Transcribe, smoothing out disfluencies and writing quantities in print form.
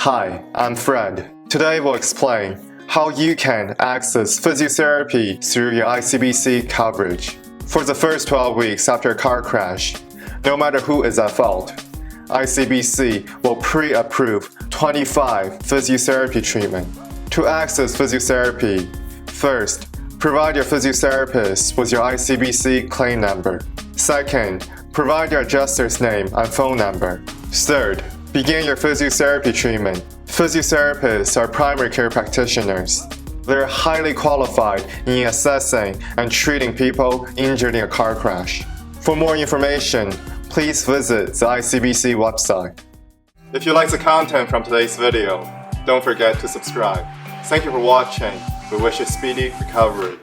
Hi, I'm Fred. Today we'll explain how you can access physiotherapy through your ICBC coverage. For the first 12 weeks after a car crash, no matter who is at fault, ICBC will pre-approve 25 physiotherapy treatment. To access physiotherapy, first, provide your physiotherapist with your ICBC claim number. Second, provide your adjuster's name and phone number. Third, begin your physiotherapy treatment. Physiotherapists are primary care practitioners. They're highly qualified in assessing and treating people injured in a car crash. For more information, please visit the ICBC website. If you like the content from today's video, don't forget to subscribe. Thank you for watching. We wish you speedy recovery.